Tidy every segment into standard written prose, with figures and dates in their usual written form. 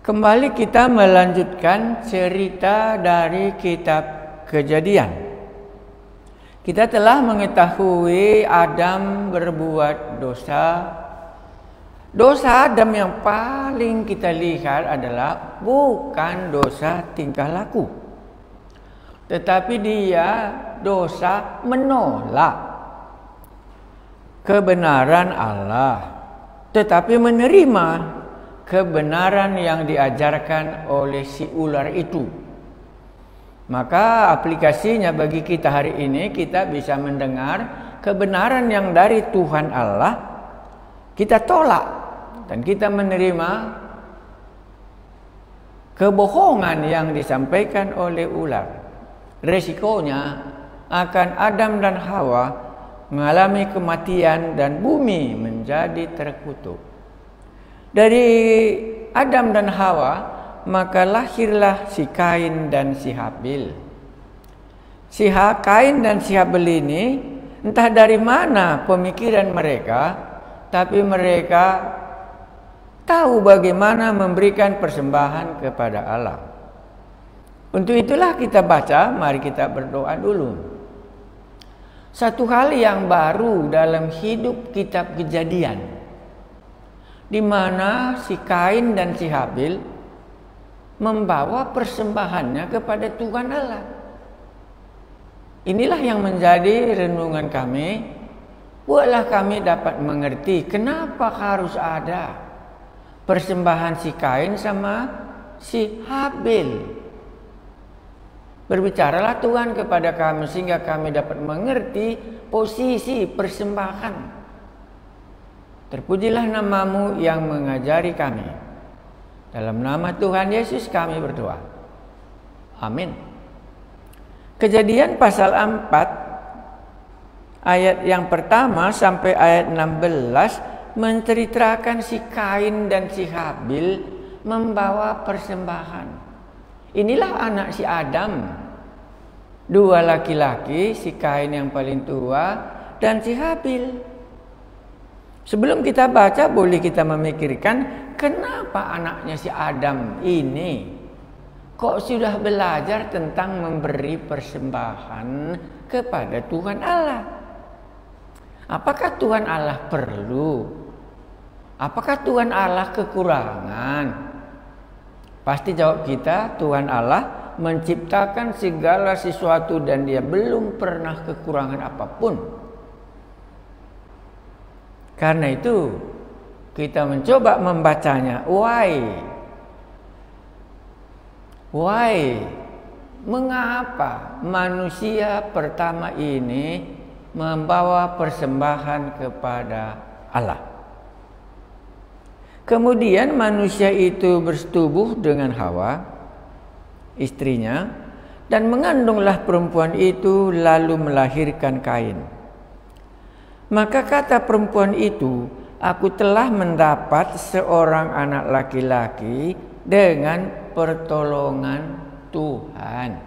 Kembali kita melanjutkan cerita dari kitab Kejadian. Kita telah mengetahui Adam berbuat dosa. Dosa Adam yang paling kita lihat adalah bukan dosa tingkah laku, tetapi dia dosa menolak kebenaran Allah, tetapi menerima kebenaran yang diajarkan oleh si ular itu. Maka aplikasinya bagi kita hari ini, kita bisa mendengar kebenaran yang dari Tuhan Allah, kita tolak dan kita menerima kebohongan yang disampaikan oleh ular. Resikonya akan Adam dan Hawa mengalami kematian dan bumi menjadi terkutuk. Dari Adam dan Hawa maka lahirlah si Kain dan si Habil. Si Kain dan si Habil ini entah dari mana pemikiran mereka, tapi mereka tahu bagaimana memberikan persembahan kepada Allah. Untuk itulah kita baca, mari kita berdoa dulu. Satu hal yang baru dalam hidup kitab Kejadian, di mana si Kain dan si Habil membawa persembahannya kepada Tuhan Allah. Inilah yang menjadi renungan kami. Buatlah kami dapat mengerti kenapa harus ada persembahan si Kain sama si Habil. Berbicaralah Tuhan kepada kami sehingga kami dapat mengerti posisi persembahan. Terpujilah namamu yang mengajari kami. Dalam nama Tuhan Yesus kami berdoa. Amin. Kejadian pasal 4 ayat yang pertama sampai ayat 16 menceritakan si Kain dan si Habil membawa persembahan. Inilah anak si Adam. Dua laki-laki, si Kain yang paling tua dan si Habil. Sebelum kita baca, boleh kita memikirkan kenapa anaknya si Adam ini kok sudah belajar tentang memberi persembahan kepada Tuhan Allah. Apakah Tuhan Allah perlu? Apakah Tuhan Allah kekurangan? Pasti jawab kita, Tuhan Allah menciptakan segala sesuatu dan dia belum pernah kekurangan apapun. Karena itu kita mencoba membacanya. Why? Mengapa manusia pertama ini membawa persembahan kepada Allah? Kemudian manusia itu bersetubuh dengan Hawa, istrinya, dan mengandunglah perempuan itu lalu melahirkan Kain. Maka kata perempuan itu, aku telah mendapat seorang anak laki-laki dengan pertolongan Tuhan.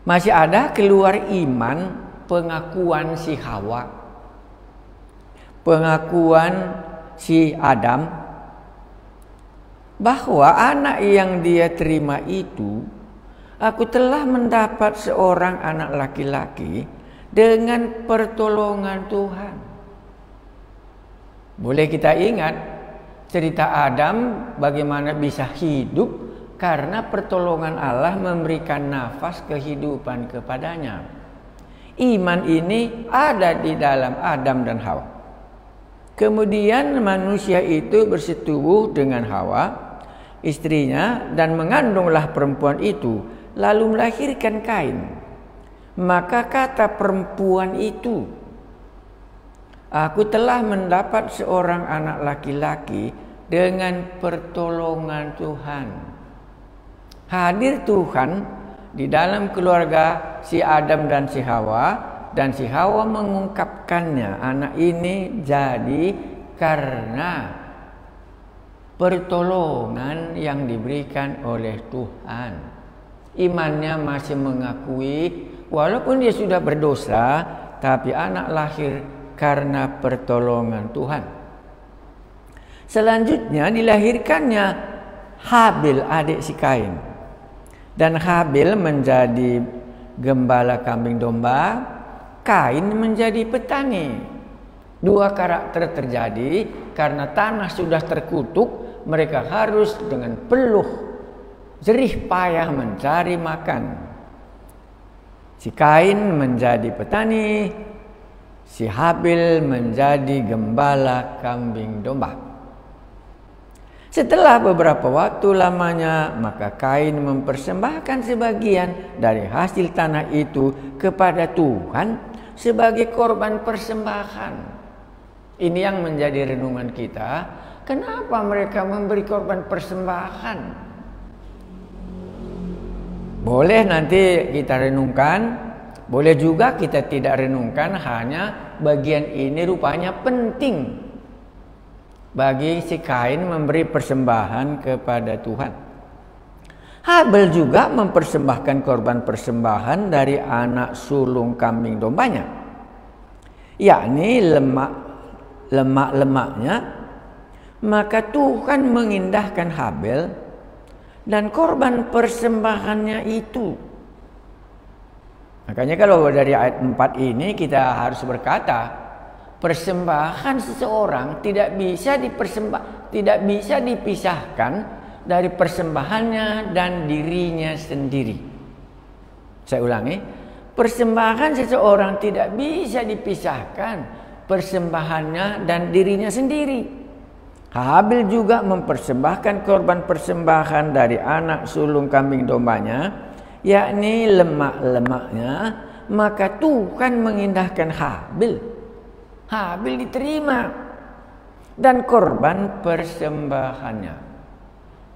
Masih ada keluar iman pengakuan si Hawa, pengakuan si Adam, bahwa anak yang dia terima itu, aku telah mendapat seorang anak laki-laki dengan pertolongan Tuhan. Boleh kita ingat cerita Adam bagaimana bisa hidup karena pertolongan Allah memberikan nafas kehidupan kepadanya. Iman ini ada di dalam Adam dan Hawa. Kemudian manusia itu bersetubuh dengan Hawa, istrinya, dan mengandunglah perempuan itu, lalu melahirkan Kain. Maka kata perempuan itu, aku telah mendapat seorang anak laki-laki dengan pertolongan Tuhan. Hadir Tuhan di dalam keluarga si Adam dan si Hawa, dan si Hawa mengungkapkannya. Anak ini jadi karena pertolongan yang diberikan oleh Tuhan. Imannya masih mengakui walaupun dia sudah berdosa, tapi anak lahir karena pertolongan Tuhan. Selanjutnya dilahirkannya Habil adik si Kain. Dan Habil menjadi gembala kambing domba, Kain menjadi petani. Dua karakter terjadi karena tanah sudah terkutuk, mereka harus dengan peluh jerih payah mencari makan. Si Kain menjadi petani, si Habil menjadi gembala kambing domba. Setelah beberapa waktu lamanya, maka Kain mempersembahkan sebagian dari hasil tanah itu kepada Tuhan sebagai korban persembahan. Ini yang menjadi renungan kita. Kenapa mereka memberi korban persembahan? Boleh nanti kita renungkan, boleh juga kita tidak renungkan. Hanya bagian ini rupanya penting bagi si Kain memberi persembahan kepada Tuhan. Habil juga mempersembahkan korban persembahan dari anak sulung kambing dombanya, yakni lemak-lemaknya. Maka Tuhan mengindahkan Habil dan korban persembahannya itu. Makanya kalau dari ayat 4 ini kita harus berkata, persembahan seseorang tidak bisa dipisahkan dari persembahannya dan dirinya sendiri. Saya ulangi, persembahan seseorang tidak bisa dipisahkan persembahannya dan dirinya sendiri. Habil juga mempersembahkan korban persembahan dari anak sulung kambing dombanya, yakni lemak-lemaknya. Maka Tuhan mengindahkan Habil. Habil diterima dan korban persembahannya.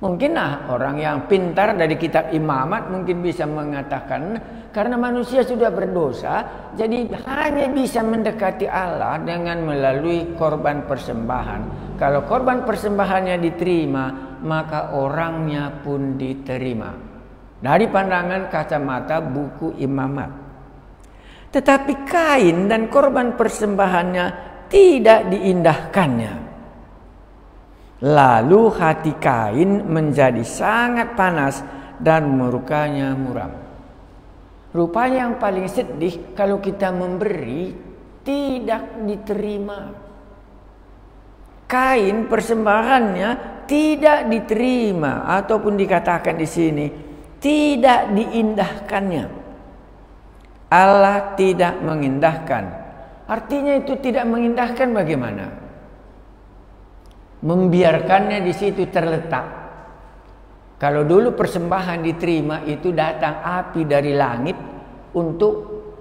Mungkinlah orang yang pintar dari kitab Imamat mungkin bisa mengatakan, karena manusia sudah berdosa, jadi hanya bisa mendekati Allah dengan melalui korban persembahan. Kalau korban persembahannya diterima, maka orangnya pun diterima. Dari pandangan kacamata buku Imamat. Tetapi Kain dan korban persembahannya tidak diindahkannya. Lalu hati Kain menjadi sangat panas dan murkanya muram. Rupanya yang paling sedih kalau kita memberi tidak diterima. Kain persembahannya tidak diterima, ataupun dikatakan di sini tidak diindahkannya. Allah tidak mengindahkan. Artinya itu tidak mengindahkan bagaimana? Membiarkannya di situ terletak. Kalau dulu persembahan diterima, itu datang api dari langit untuk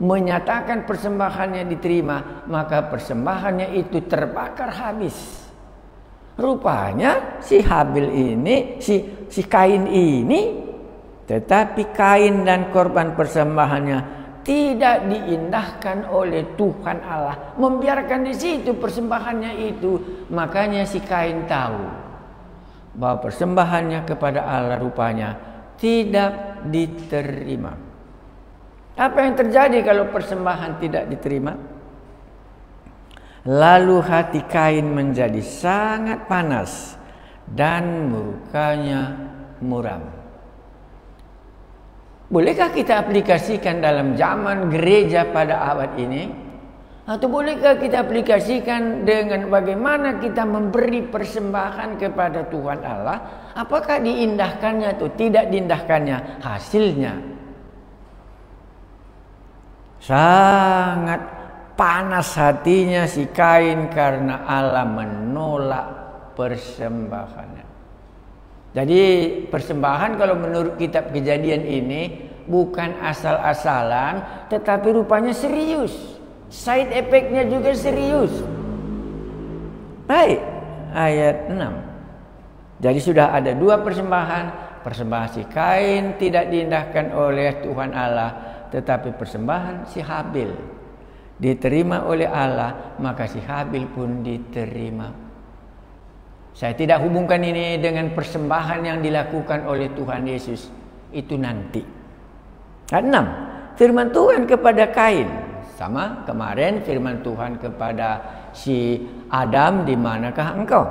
menyatakan persembahannya diterima, maka persembahannya itu terbakar habis. Rupanya si Habil ini, si Kain ini, tetapi Kain dan korban persembahannya tidak diindahkan oleh Tuhan Allah, membiarkan di situ persembahannya itu. Makanya si Kain tahu bahwa persembahannya kepada Allah rupanya tidak diterima. Apa yang terjadi kalau persembahan tidak diterima? Lalu hati Kain menjadi sangat panas dan murkanya muram. Bolehkah kita aplikasikan dalam zaman gereja pada abad ini? Atau bolehkah kita aplikasikan dengan bagaimana kita memberi persembahan kepada Tuhan Allah? Apakah diindahkannya atau tidak diindahkannya? Hasilnya sangat panas hatinya si Kain karena Allah menolak persembahannya. Jadi persembahan kalau menurut kitab Kejadian ini bukan asal-asalan, tetapi rupanya serius. Side effect-nya juga serius. Baik, ayat 6. Jadi sudah ada dua persembahan. Persembahan si Kain tidak diindahkan oleh Tuhan Allah, tetapi persembahan si Habil diterima oleh Allah, maka si Habil pun diterima. Saya tidak hubungkan ini dengan persembahan yang dilakukan oleh Tuhan Yesus. Itu nanti. Ayat 6. Firman Tuhan kepada Kain. Sama kemarin firman Tuhan kepada si Adam, di manakah engkau?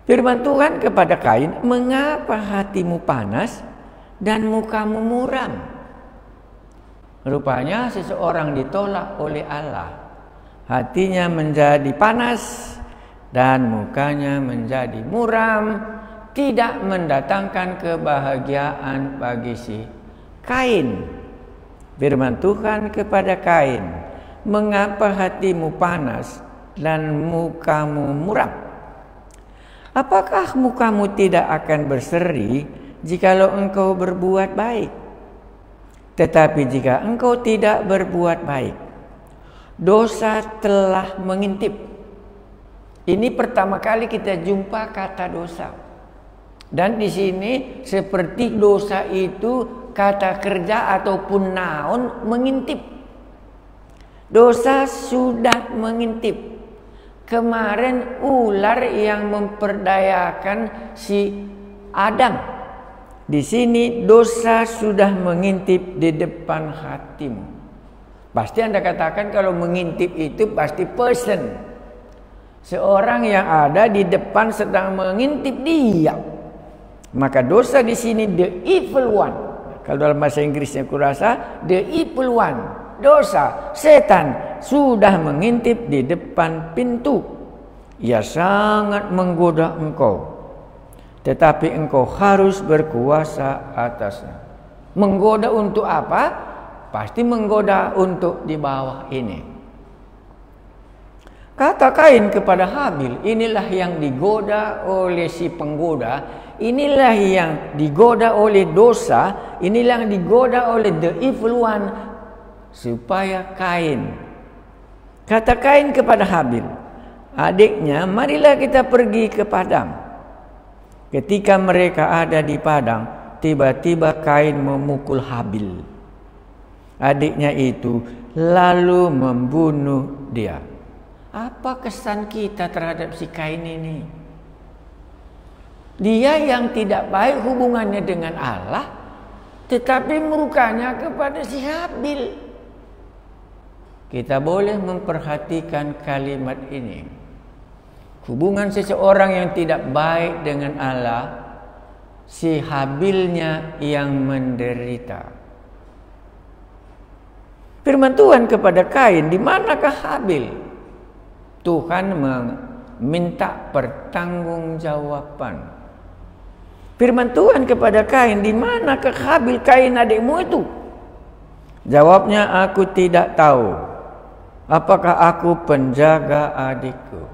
Firman Tuhan kepada Kain, mengapa hatimu panas dan mukamu muram? Rupanya seseorang ditolak oleh Allah. Hatinya menjadi panas dan mukanya menjadi muram, tidak mendatangkan kebahagiaan bagi si Kain. Firman Tuhan kepada Kain, mengapa hatimu panas dan mukamu muram? Apakah mukamu tidak akan berseri jikalau engkau berbuat baik? Tetapi jika engkau tidak berbuat baik, dosa telah mengintip. Ini pertama kali kita jumpa kata dosa. Dan di sini seperti dosa itu kata kerja ataupun noun mengintip. Dosa sudah mengintip. Kemarin ular yang memperdayakan si Adam. Di sini dosa sudah mengintip di depan hatimu. Pasti Anda katakan kalau mengintip itu pasti person. Seorang yang ada di depan sedang mengintip dia. Maka dosa di sini the evil one. Kalau dalam bahasa Inggrisnya kurasa the evil one. Dosa, setan sudah mengintip di depan pintu. Ia sangat menggoda engkau, tetapi engkau harus berkuasa atasnya. Menggoda untuk apa? Pasti menggoda untuk di bawah ini. Kata Kain kepada Habil, inilah yang digoda oleh si penggoda, inilah yang digoda oleh dosa, inilah yang digoda oleh the evil one, supaya Kain. Kata Kain kepada Habil, adiknya, marilah kita pergi ke padang. Ketika mereka ada di padang, tiba-tiba Kain memukul Habil, adiknya itu, lalu membunuh dia. Apa kesan kita terhadap si Kain ini? Dia yang tidak baik hubungannya dengan Allah, tetapi murkanya kepada si Habil. Kita boleh memperhatikan kalimat ini. Hubungan seseorang yang tidak baik dengan Allah, si Habilnya yang menderita. Firman Tuhan kepada Kain, di manakah Habil? Tuhan meminta pertanggungjawaban. Firman Tuhan kepada Kain, di manakah Habil, Kain adikmu itu? Jawabnya, aku tidak tahu. Apakah aku penjaga adikku?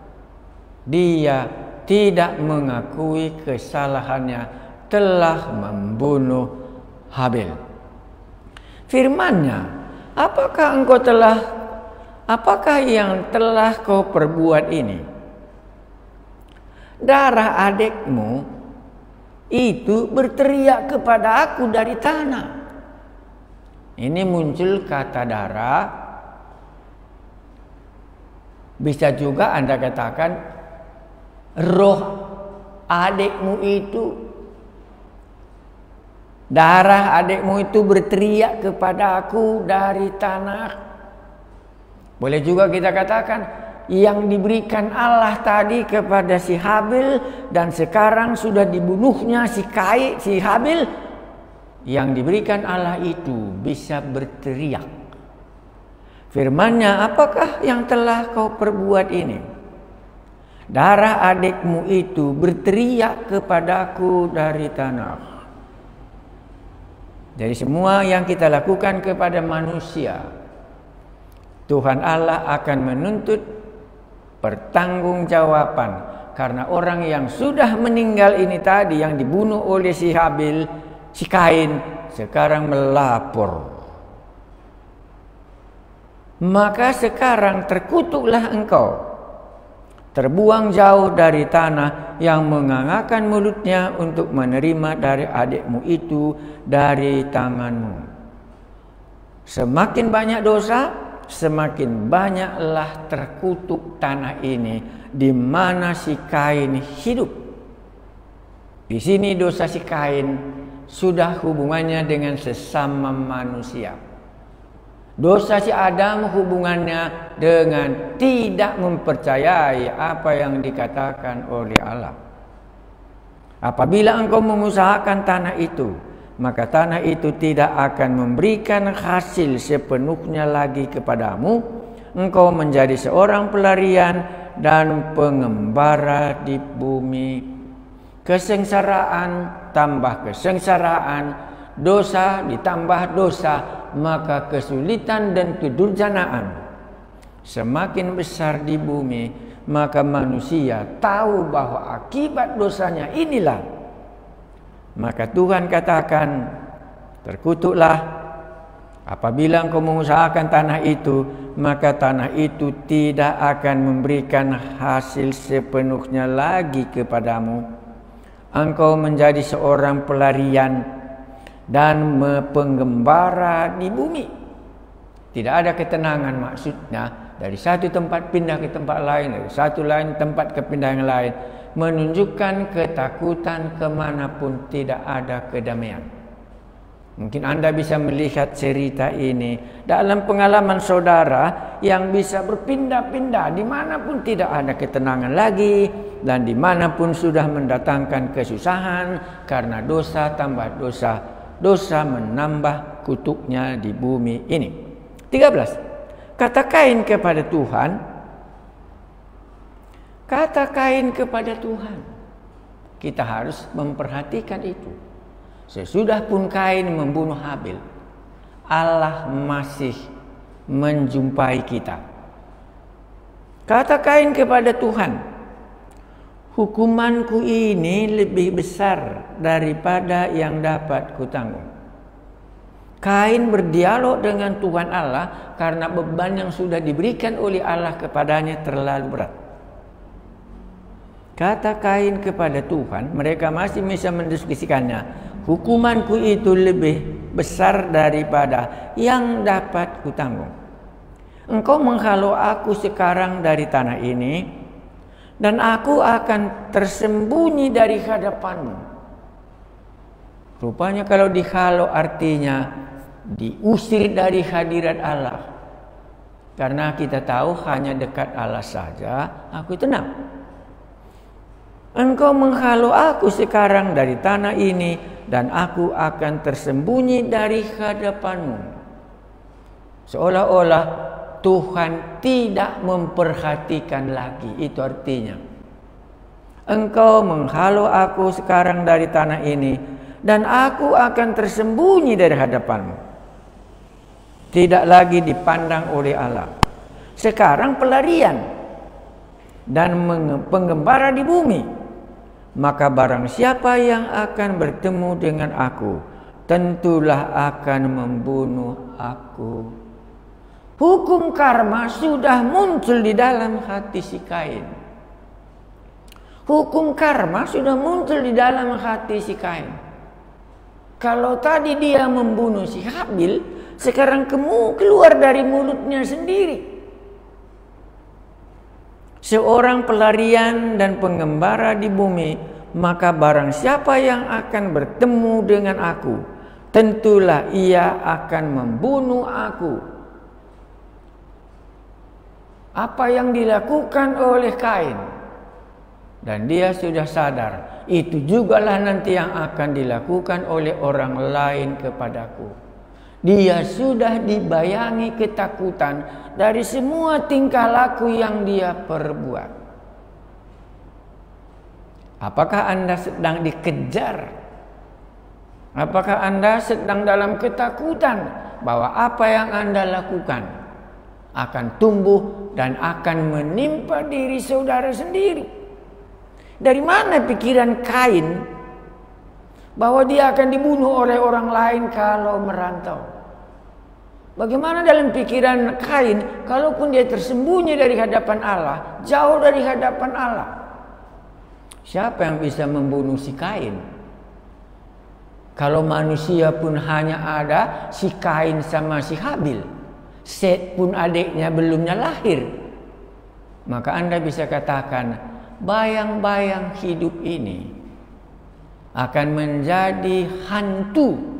Dia tidak mengakui kesalahannya, telah membunuh Habil. Firman-Nya, apakah yang telah kau perbuat ini? Darah adikmu itu berteriak kepada aku dari tanah. Ini muncul kata darah. Bisa juga Anda katakan roh adikmu itu, darah adikmu itu berteriak kepada aku dari tanah. Boleh juga kita katakan yang diberikan Allah tadi kepada si Habil dan sekarang sudah dibunuhnya si Habil, yang diberikan Allah itu bisa berteriak. Firman-Nya, apakah yang telah kau perbuat ini? Darah adikmu itu berteriak kepadaku dari tanah. Dari semua yang kita lakukan kepada manusia, Tuhan Allah akan menuntut pertanggungjawaban. Karena orang yang sudah meninggal ini tadi, yang dibunuh oleh si Habil, si Kain, sekarang melapor. Maka sekarang terkutuklah engkau, terbuang jauh dari tanah yang mengangakkan mulutnya untuk menerima dari adikmu itu dari tanganmu. Semakin banyak dosa, semakin banyaklah terkutuk tanah ini di mana si Kain hidup. Di sini dosa si Kain sudah hubungannya dengan sesama manusia. Dosa si Adam hubungannya dengan tidak mempercayai apa yang dikatakan oleh Allah. Apabila engkau mengusahakan tanah itu, maka tanah itu tidak akan memberikan hasil sepenuhnya lagi kepadamu. Engkau menjadi seorang pelarian dan pengembara di bumi. Kesengsaraan tambah kesengsaraan, dosa ditambah dosa, maka kesulitan dan kedurjanaan semakin besar di bumi. Maka manusia tahu bahwa akibat dosanya inilah. Maka Tuhan katakan, terkutuklah apabila engkau mengusahakan tanah itu, maka tanah itu tidak akan memberikan hasil sepenuhnya lagi kepadamu. Engkau menjadi seorang pelarian dan penggembara di bumi. Tidak ada ketenangan, maksudnya dari satu tempat pindah ke tempat lain, dari satu lain tempat ke pindah yang lain, menunjukkan ketakutan kemanapun tidak ada kedamaian. Mungkin Anda bisa melihat cerita ini dalam pengalaman saudara yang bisa berpindah-pindah dimanapun tidak ada ketenangan lagi, dan dimanapun sudah mendatangkan kesusahan karena dosa tambah dosa, dosa menambah kutuknya di bumi ini. 13. Kata Kain kepada Tuhan, kata Kain kepada Tuhan. Kita harus memperhatikan itu. Sesudah pun Kain membunuh Habil, Allah masih menjumpai kita. Kata Kain kepada Tuhan, hukumanku ini lebih besar daripada yang dapat kutanggung. Kain berdialog dengan Tuhan Allah karena beban yang sudah diberikan oleh Allah kepadanya terlalu berat. Kata Kain kepada Tuhan, mereka masih bisa mendiskusikannya. Hukumanku itu lebih besar daripada yang dapat kutanggung. Engkau menghalau aku sekarang dari tanah ini, dan aku akan tersembunyi dari hadapanmu. Rupanya kalau dihalau artinya diusir dari hadirat Allah. Karena kita tahu hanya dekat Allah saja aku tenang. Engkau menghalau aku sekarang dari tanah ini, dan aku akan tersembunyi dari hadapanmu. Seolah-olah Tuhan tidak memperhatikan lagi. Itu artinya, engkau menghalau aku sekarang dari tanah ini, dan aku akan tersembunyi dari hadapanmu. Tidak lagi dipandang oleh Allah. Sekarang pelarian dan penggembara di bumi. Maka barang siapa yang akan bertemu dengan aku, tentulah akan membunuh aku. Hukum karma sudah muncul di dalam hati si Kain. Hukum karma sudah muncul di dalam hati si Kain. Kalau tadi dia membunuh si Habil, sekarang keluar dari mulutnya sendiri. Seorang pelarian dan pengembara di bumi, maka barang siapa yang akan bertemu dengan aku, tentulah ia akan membunuh aku. Apa yang dilakukan oleh Kain, dan dia sudah sadar, itu jugalah nanti yang akan dilakukan oleh orang lain kepadaku. Dia sudah dibayangi ketakutan dari semua tingkah laku yang dia perbuat. Apakah Anda sedang dikejar? Apakah Anda sedang dalam ketakutan bahwa apa yang Anda lakukan akan tumbuh dan akan menimpa diri saudara sendiri? Dari mana pikiran Kain bahwa dia akan dibunuh oleh orang lain kalau merantau? Bagaimana dalam pikiran Kain kalaupun dia tersembunyi dari hadapan Allah, jauh dari hadapan Allah? Siapa yang bisa membunuh si Kain? Kalau manusia pun hanya ada si Kain sama si Habil, Set pun adiknya belumnya lahir, maka Anda bisa katakan bayang-bayang hidup ini akan menjadi hantu.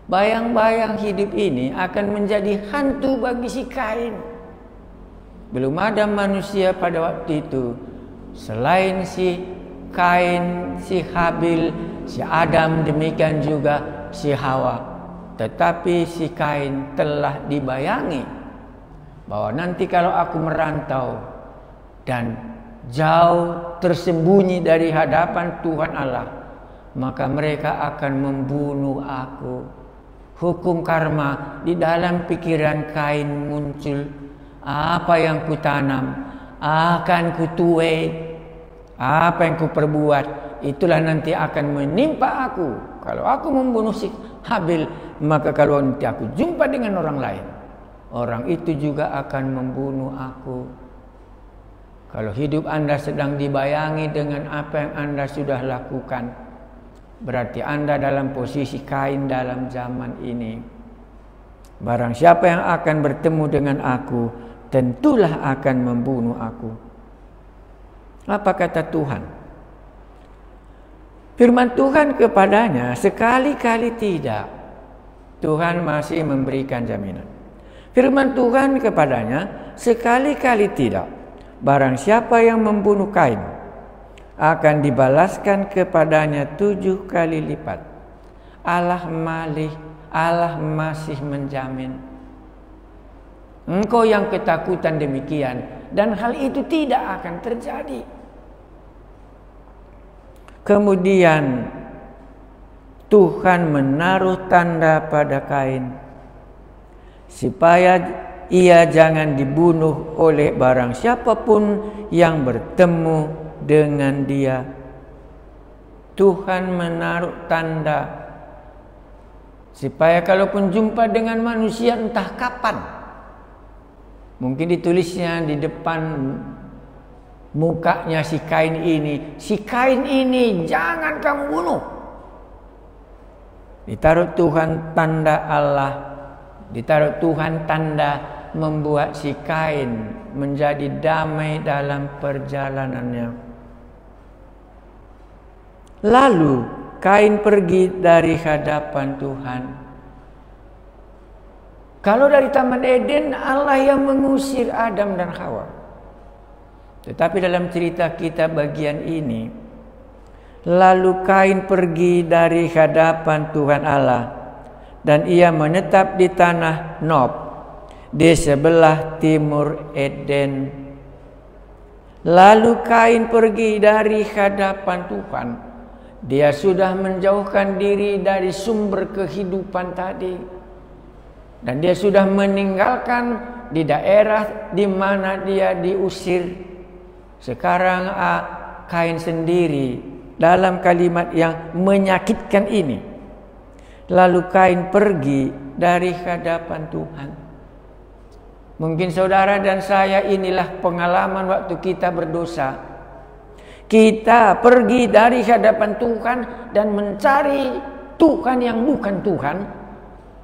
Bayang-bayang hidup ini akan menjadi hantu bagi si Kain. Belum ada manusia pada waktu itu selain si Kain, si Habil, si Adam, demikian juga si Hawa. Tetapi si Kain telah dibayangi bahwa nanti kalau aku merantau dan jauh tersembunyi dari hadapan Tuhan Allah, maka mereka akan membunuh aku. Hukum karma di dalam pikiran Kain muncul. Apa yang kutanam akan kutuai. Apa yang kuperbuat itulah nanti akan menimpa aku. Kalau aku membunuh si Habil, maka kalau nanti aku jumpa dengan orang lain, orang itu juga akan membunuh aku. Kalau hidup Anda sedang dibayangi dengan apa yang Anda sudah lakukan, berarti Anda dalam posisi Kain dalam zaman ini. Barang siapa yang akan bertemu dengan aku, tentulah akan membunuh aku. Apa kata Tuhan? Firman Tuhan kepadanya sekali-kali tidak. Tuhan masih memberikan jaminan. Firman Tuhan kepadanya sekali-kali tidak. Barang siapa yang membunuh Kain, akan dibalaskan kepadanya 7 kali lipat. Allah masih menjamin. Engkau yang ketakutan demikian, dan hal itu tidak akan terjadi. Kemudian Tuhan menaruh tanda pada Kain supaya ia jangan dibunuh oleh barang siapapun yang bertemu dengan dia. Tuhan menaruh tanda supaya kalaupun jumpa dengan manusia entah kapan, mungkin ditulisnya di depan mukanya si Kain ini jangan kamu bunuh. Ditaruh Tuhan tanda Allah, ditaruh Tuhan tanda membuat si Kain menjadi damai dalam perjalanannya. Lalu Kain pergi dari hadapan Tuhan. Kalau dari Taman Eden, Allah yang mengusir Adam dan Hawa. Tetapi dalam cerita kita bagian ini, lalu Kain pergi dari hadapan Tuhan Allah, dan ia menetap di tanah Nob, di sebelah timur Eden. Lalu Kain pergi dari hadapan Tuhan. Dia sudah menjauhkan diri dari sumber kehidupan tadi. Dan dia sudah meninggalkan di daerah di mana dia diusir. Sekarang Kain sendiri dalam kalimat yang menyakitkan ini. Lalu Kain pergi dari hadapan Tuhan. Mungkin saudara dan saya inilah pengalaman waktu kita berdosa. Kita pergi dari hadapan Tuhan dan mencari Tuhan yang bukan Tuhan.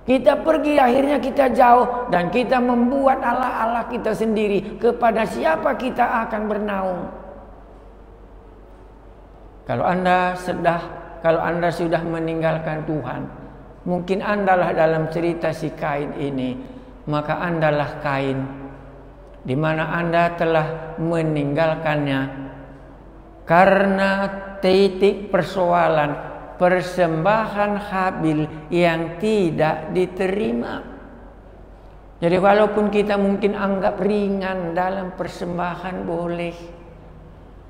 Kita pergi, akhirnya kita jauh, dan kita membuat Allah-Allah kita sendiri. Kepada siapa kita akan bernaung? Kalau Anda sudah meninggalkan Tuhan, mungkin Andalah dalam cerita si Kain ini, maka Andalah Kain, di mana Anda telah meninggalkannya karena titik persoalan persembahan Habil yang tidak diterima. Jadi walaupun kita mungkin anggap ringan dalam persembahan boleh,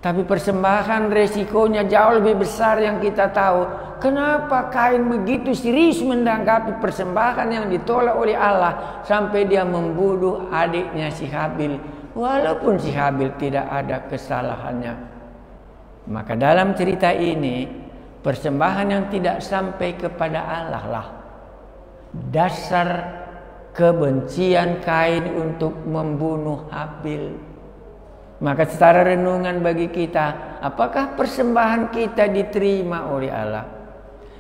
tapi persembahan resikonya jauh lebih besar yang kita tahu. Kenapa Kain begitu serius menanggapi persembahan yang ditolak oleh Allah sampai dia membunuh adiknya si Habil, walaupun si Habil tidak ada kesalahannya. Maka dalam cerita ini, persembahan yang tidak sampai kepada Allah lah dasar kebencian Kain untuk membunuh Habil. Maka secara renungan bagi kita, apakah persembahan kita diterima oleh Allah?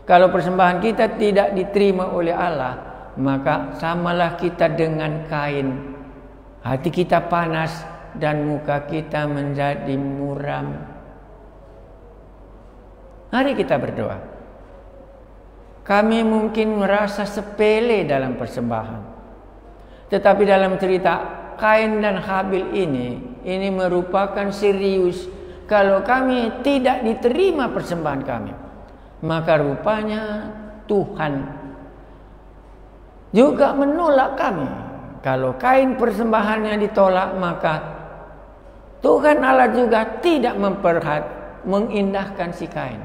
Kalau persembahan kita tidak diterima oleh Allah, maka samalah kita dengan Kain. Hati kita panas dan muka kita menjadi muram. Mari kita berdoa. Kami mungkin merasa sepele dalam persembahan, tetapi dalam cerita Kain dan Habil ini merupakan serius. kalau kami tidak diterima persembahan kami, maka rupanya Tuhan juga menolak kami. Kalau Kain persembahannya ditolak, maka Tuhan Allah juga tidak mengindahkan si Kain.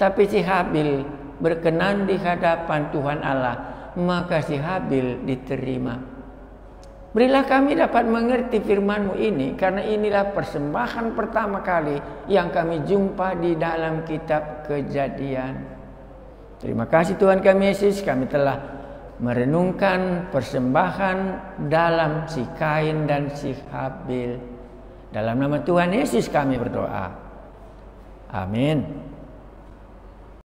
Tapi si Habil berkenan di hadapan Tuhan Allah, maka si Habil diterima. Berilah kami dapat mengerti firman-Mu ini, karena inilah persembahan pertama kali yang kami jumpa di dalam kitab Kejadian. Terima kasih Tuhan kami Yesus, kami telah merenungkan persembahan dalam si Kain dan si Habil. Dalam nama Tuhan Yesus kami berdoa. Amin.